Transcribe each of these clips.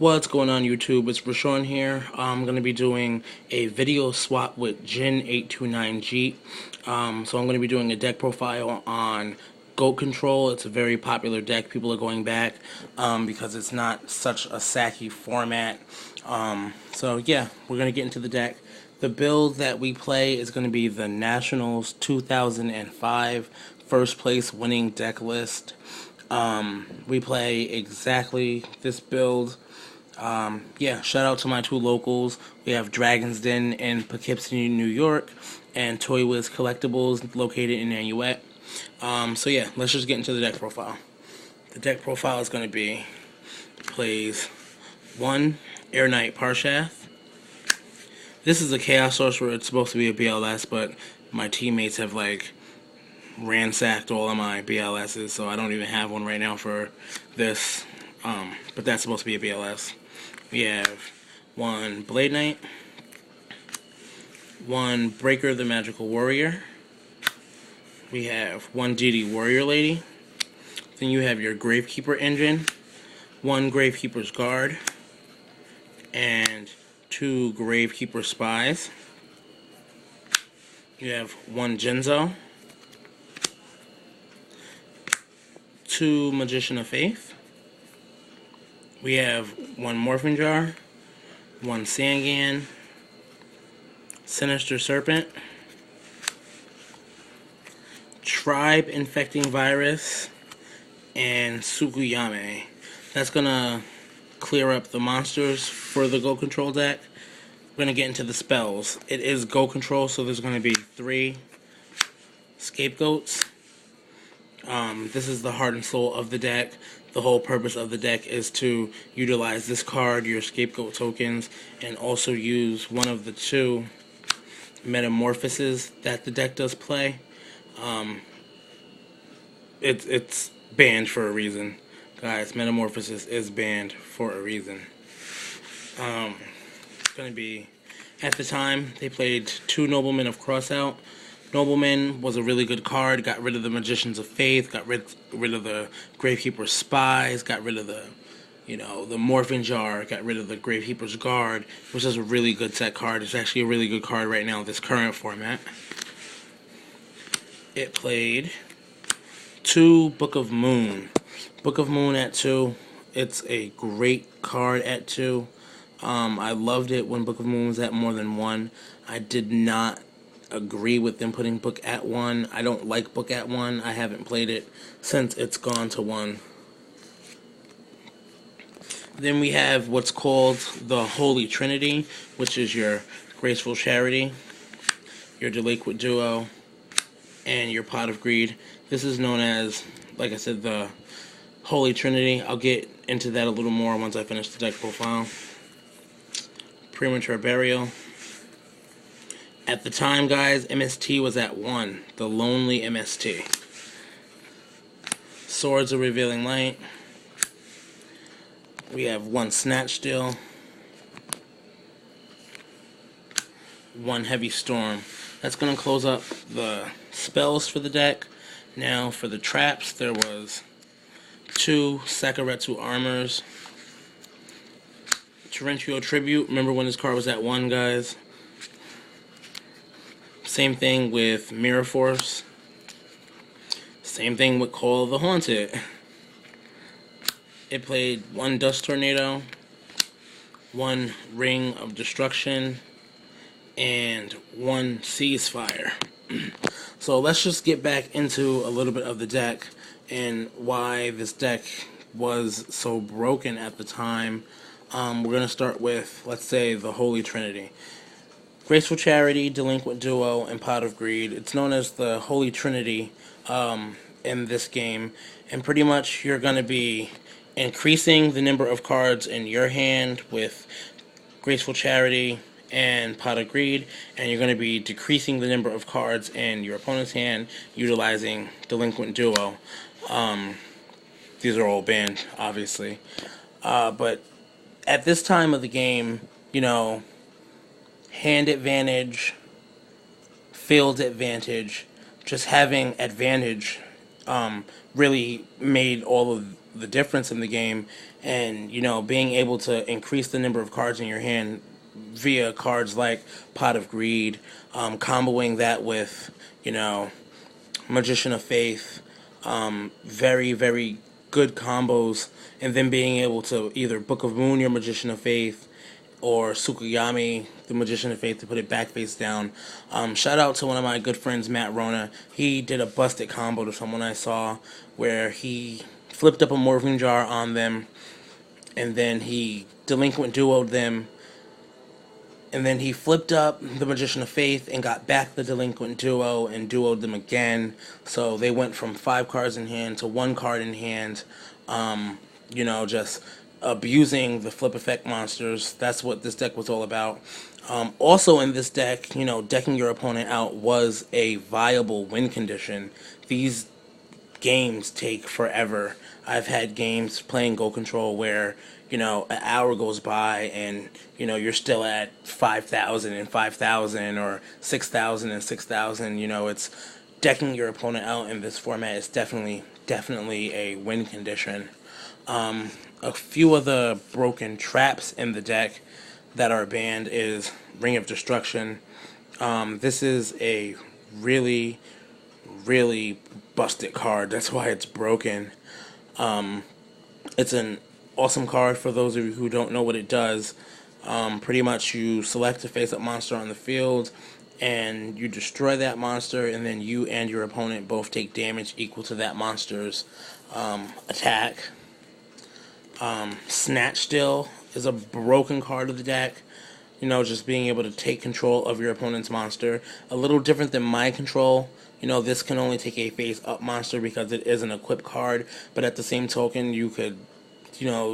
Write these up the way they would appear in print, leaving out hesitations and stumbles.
What's going on YouTube? It's Rashawn here. I'm going to be doing a video swap with Jin 829G. So I'm going to be doing a deck profile on Goat Control. It's a very popular deck. People are going back because it's not such a sacky format. So yeah, we're going to get into the deck. The build that we play is going to be the Nationals 2005 first place winning deck list. We play exactly this build. Yeah, shout out to my two locals. We have Dragon's Den in Poughkeepsie, New York, and Toy Wiz Collectibles located in Nanuet. So yeah, let's just get into the deck profile. The deck profile is going to be, plays 1 Air Knight Parshath. This is a Chaos Sorcerer. It's supposed to be a BLS, but my teammates have ransacked all of my BLSs, so I don't even have one right now for this. But that's supposed to be a BLS. We have 1 Blade Knight, 1 Breaker the Magical Warrior. We have 1 DD Warrior Lady. Then you have your Gravekeeper Engine, 1 Gravekeeper's Guard, and 2 Gravekeeper Spies. You have 1 Jinzo, 2 Magician of Faith. We have 1 Morphin Jar, 1 Sangan, Sinister Serpent, Tribe Infecting Virus, and Sukuyame. That's gonna clear up the monsters for the Go Control deck. We're gonna get into the spells. It is Go Control, so there's gonna be 3 Scapegoats. This is the heart and soul of the deck. The whole purpose of the deck is to utilize this card, your Scapegoat tokens, and also use one of the 2 Metamorphoses that the deck does play. It's banned for a reason. Guys, Metamorphosis is banned for a reason. It's going to be, at the time, they played 2 Noblemen of Crossout. Nobleman was a really good card, got rid of the Magicians of Faith, got rid of the Gravekeeper Spies, got rid of the Morphin Jar, got rid of the Gravekeeper's Guard, which is a really good set card. It's actually a really good card right now in this current format. It played 2 Book of Moon. Book of Moon at 2. It's a great card at 2. I loved it when Book of Moon was at more than 1. I did not agree with them putting Book at 1. I don't like Book at 1. I haven't played it since it's gone to 1. Then we have what's called the Holy Trinity, which is your Graceful Charity, your Delinquent Duo, and your Pot of Greed. This is known as, like I said, the Holy Trinity. I'll get into that a little more once I finish the deck profile. Premature Burial. At the time, guys, MST was at 1. The Lonely MST. Swords of Revealing Light. We have 1 Snatch Steal. 1 Heavy Storm. That's going to close up the spells for the deck. Now, for the traps, there was 2 Sakuretsu Armors. Torrential Tribute. Remember when this card was at 1, guys? Same thing with Mirror Force. Same thing with Call of the Haunted. It played 1 Dust Tornado, 1 Ring of Destruction, and 1 Ceasefire. So let's just get back into a little bit of the deck and why this deck was so broken at the time. We're going to start with, let's say, the Holy Trinity. Graceful Charity, Delinquent Duo, and Pot of Greed. It's known as the Holy Trinity in this game. And pretty much you're going to be increasing the number of cards in your hand with Graceful Charity and Pot of Greed. And you're going to be decreasing the number of cards in your opponent's hand utilizing Delinquent Duo. These are all banned, obviously. But at this time of the game, hand advantage, field advantage, just having advantage really made all of the difference in the game. And being able to increase the number of cards in your hand via cards like Pot of Greed, comboing that with Magician of Faith, very, very good combos, and then being able to either Book of Moon your Magician of Faith or Sukuyami, the Magician of Faith, to put it back face down. Shout out to one of my good friends, Matt Rona. He did a busted combo to someone I saw where he flipped up a Morphing Jar on them, and then he Delinquent Duo'd them, and then he flipped up the Magician of Faith and got back the Delinquent Duo and duoed them again. So they went from 5 cards in hand to 1 card in hand. Just abusing the flip effect monsters. That's what this deck was all about. Also in this deck, decking your opponent out was a viable win condition. These games take forever. I've had games playing Go Control where, an hour goes by and, you're still at 5,000 and 5,000 or 6,000 and 6,000. It's decking your opponent out in this format is definitely a win condition. A few of the broken traps in the deck that are banned is Ring of Destruction. This is a really, really busted card. That's why it's broken. It's an awesome card for those of you who don't know what it does. Pretty much you select a face-up monster on the field and you destroy that monster, and then you and your opponent both take damage equal to that monster's attack. Snatch Still is a broken card of the deck. Just being able to take control of your opponent's monster. A little different than Mind Control. This can only take a face-up monster because it is an equipped card, but at the same token, you could,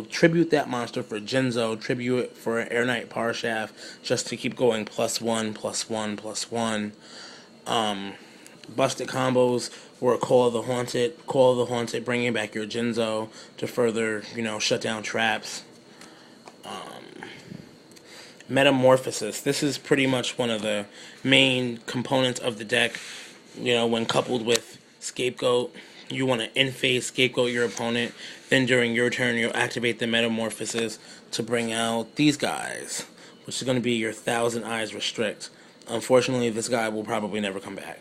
tribute that monster for Jinzo, tribute it for Air Knight Parshaft, just to keep going +1, +1, +1. Busted combos were Call of the Haunted, bringing back your Jinzo to further, shut down traps. Metamorphosis. This is pretty much one of the main components of the deck. When coupled with Scapegoat, you want to in-phase Scapegoat your opponent. Then during your turn, you'll activate the Metamorphosis to bring out these guys, which is going to be your Thousand Eyes Restrict. Unfortunately, this guy will probably never come back.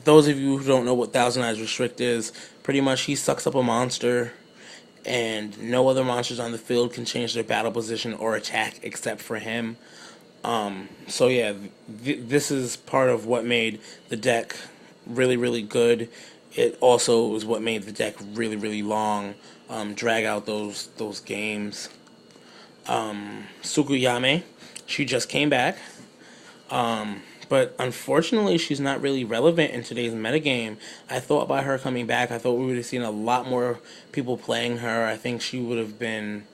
Those of you who don't know what Thousand Eyes Restrict is, pretty much he sucks up a monster, and no other monsters on the field can change their battle position or attack except for him. So yeah, this is part of what made the deck really, really good. It also was what made the deck really, really long. Drag out those games. Sukuyame, she just came back. But unfortunately, she's not really relevant in today's metagame. I thought by her coming back, I thought we would have seen a lot more people playing her. I think she would have been,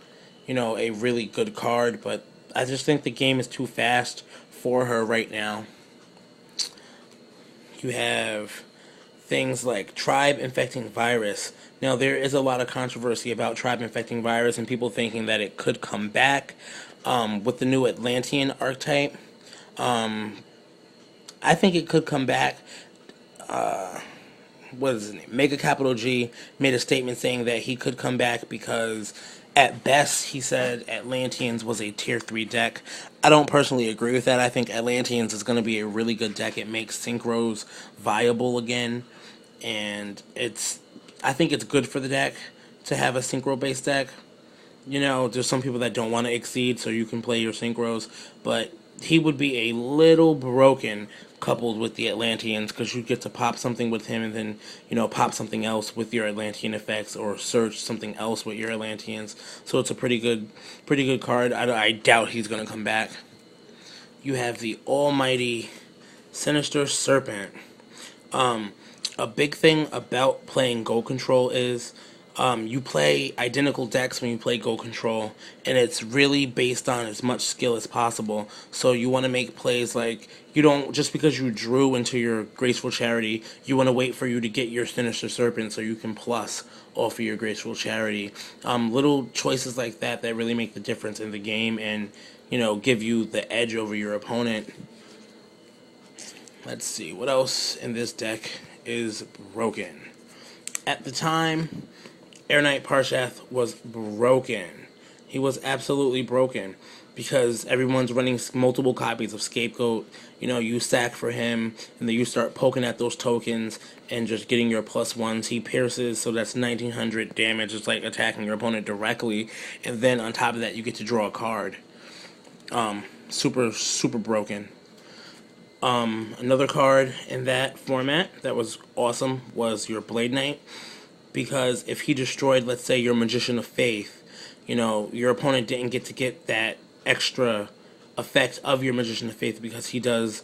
a really good card, but I just think the game is too fast for her right now. You have things like Tribe Infecting Virus. Now, there is a lot of controversy about Tribe Infecting Virus and people thinking that it could come back with the new Atlantean archetype. I think it could come back. What is his name? Mega Capital G made a statement saying that he could come back because, at best, he said Atlanteans was a tier 3 deck. I don't personally agree with that. I think Atlanteans is going to be a really good deck. It makes synchros viable again, and I think it's good for the deck to have a synchro-based deck. There's some people that don't want to exceed, so you can play your synchros, but he would be a little broken coupled with the Atlanteans, because you get to pop something with him and then, pop something else with your Atlantean effects, or search something else with your Atlanteans. So it's a pretty good card. I doubt he's going to come back. You have the almighty Sinister Serpent. A big thing about playing Go Control is you play identical decks when you play Go Control, and it's really based on as much skill as possible. So you want to make plays like, you don't, just because you drew into your Graceful Charity, you want to wait for you to get your Sinister Serpent so you can plus off of your Graceful Charity. Little choices like that really make the difference in the game and, give you the edge over your opponent. Let's see, what else in this deck is broken? At the time, Air Knight Parshath was broken. He was absolutely broken because everyone's running multiple copies of Scapegoat. You know, you sack for him, and then you start poking at those tokens and just getting your +1s. He pierces, so that's 1900 damage. It's like attacking your opponent directly, and then on top of that, you get to draw a card. Super, super broken. Another card in that format that was awesome was your Blade Knight, because if he destroyed, let's say, your Magician of Faith, you know, your opponent didn't get to get that extra effect of your Magician of Faith because he does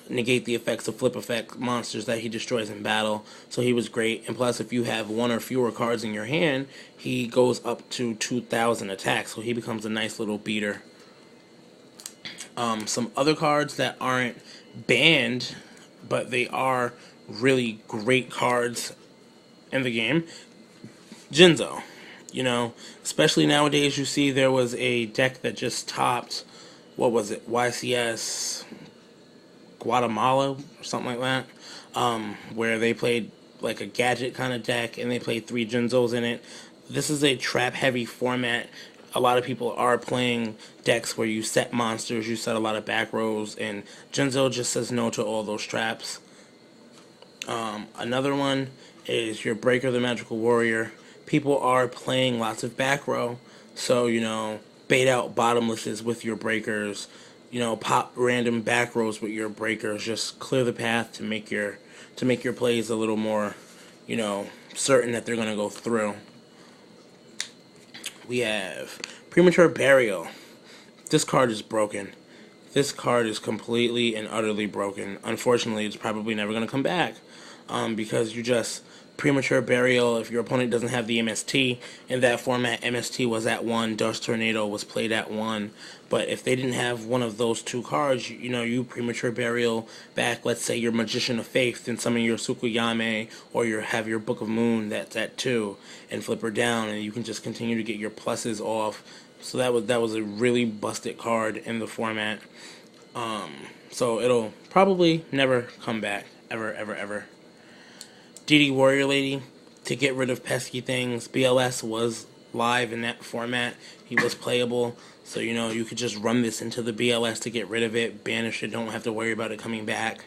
negate the effects of flip effect monsters that he destroys in battle. So he was great. And plus, if you have one or fewer cards in your hand, he goes up to 2,000 attacks. So he becomes a nice little beater. Some other cards that aren't banned, but they are really great cards in the game. Jinzo. You know, especially nowadays, you see there was a deck that just topped, what was it, YCS Guatemala or something like that, where they played like a gadget kind of deck and they played 3 Jinzos in it. This is a trap heavy format. A lot of people are playing decks where you set monsters, you set a lot of back rows, and Jinzo just says no to all those traps. Another one is your Breaker the Magical Warrior. People are playing lots of back row, so, you know, bait out bottomlesses with your breakers, you know, pop random back rows with your breakers, just clear the path to make your plays a little more, you know, certain that they're going to go through. We have Premature Burial. This card is broken. This card is completely and utterly broken. Unfortunately, it's probably never going to come back, because you just Premature Burial. If your opponent doesn't have the MST in that format, MST was at 1, Dust Tornado was played at 1. But if they didn't have one of those 2 cards, you know, you Premature Burial back, let's say, your Magician of Faith and summon your Sukuyame, or have your Book of Moon that's at 2, and flip her down, and you can just continue to get your pluses off. So that was a really busted card in the format. So it'll probably never come back, ever, ever, ever. DD Warrior Lady, to get rid of pesky things. BLS was live in that format. He was playable. So, you know, you could just run this into the BLS to get rid of it. Banish it. Don't have to worry about it coming back.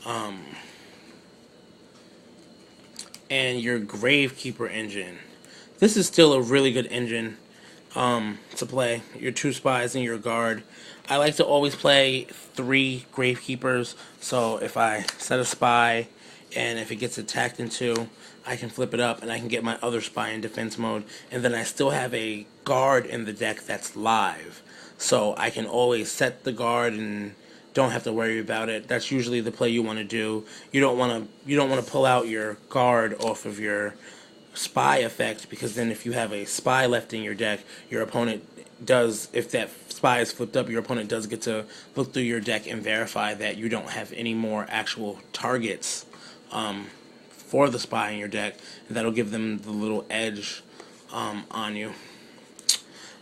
And your Gravekeeper engine. This is still a really good engine to play. Your 2 spies and your guard. I like to always play 3 Gravekeepers. So if I set a spy, and if it gets attacked in 2, I can flip it up and I can get my other spy in defense mode, and then I still have a guard in the deck that's live, so I can always set the guard and don't have to worry about it. That's usually the play you want to do. You don't want to pull out your guard off of your spy effect, because then if you have a spy left in your deck, your opponent does, if that spy is flipped up, your opponent does get to look through your deck and verify that you don't have any more actual targets for the spy in your deck, and that'll give them the little edge on you.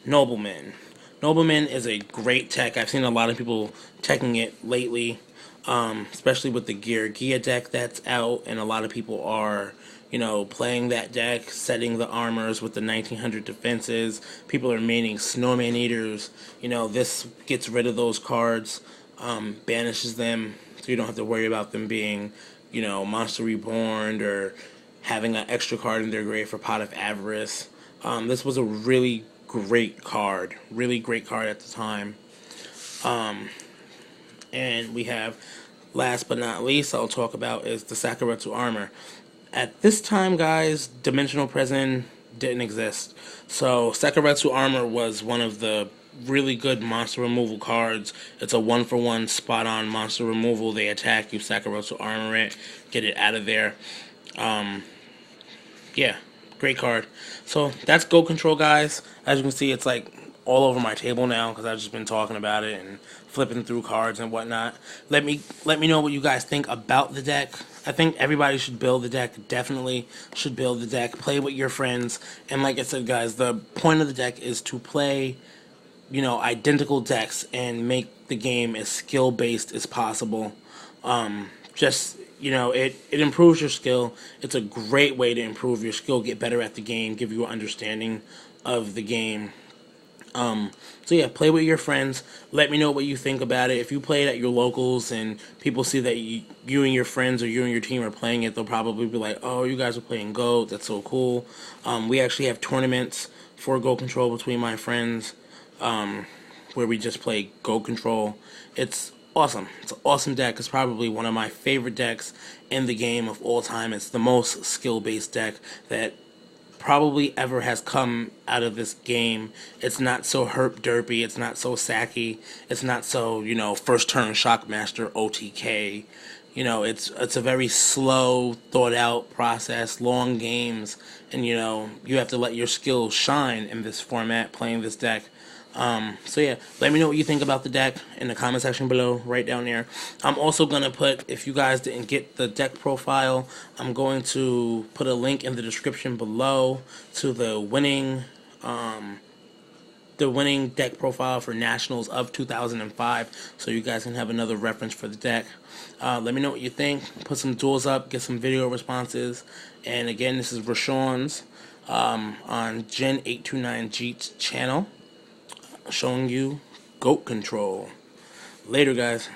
Nobleman. Nobleman is a great tech. I've seen a lot of people teching it lately, especially with the Gia deck that's out, and a lot of people are, you know, playing that deck, setting the armors with the 1900 defenses. People are maining Snowman Eaters. You know, this gets rid of those cards, banishes them, so you don't have to worry about them being, you know, Monster Reborn or having an extra card in their grave for Pot of Avarice. This was a really great card. Really great card at the time. And we have, last but not least, I'll talk about is the Sakuretsu Armor. At this time, guys, Dimensional Prison didn't exist. So Sakuretsu Armor was one of the really good monster removal cards. It's a 1-for-1 spot-on monster removal. They attack you, Sakuretsu Armor it, get it out of there. Yeah, great card. So that's Go Control, guys. As you can see, it's like all over my table now because I've just been talking about it and flipping through cards and whatnot. Let me know what you guys think about the deck. I think everybody should build the deck. Definitely should build the deck. Play with your friends. And like I said, guys, the point of the deck is to play, you know, identical decks and make the game as skill-based as possible. Just, it improves your skill. It's a great way to improve your skill, get better at the game, give you an understanding of the game. So yeah, play with your friends. Let me know what you think about it. If you play it at your locals and people see that you and your friends or you and your team are playing it, they'll probably be like, "Oh, you guys are playing Go. That's so cool." We actually have tournaments for Go Control between my friends, where we just play Go Control. It's awesome. It's an awesome deck. It's probably one of my favorite decks in the game of all time. It's the most skill-based deck that probably ever has come out of this game. It's not so herp derpy. It's not so sacky. It's not so, first turn Shockmaster OTK. It's a very slow, thought out process, long games, and you have to let your skills shine in this format playing this deck. So yeah, let me know what you think about the deck in the comment section below, right down there. I'm also gonna put, if you guys didn't get the deck profile, I'm going to put a link in the description below to the winning deck profile for Nationals of 2005, so you guys can have another reference for the deck. Let me know what you think. Put some duels up, get some video responses. And again, this is Rashawn's on Gen 829G's channel, showing you goat control. Later, guys.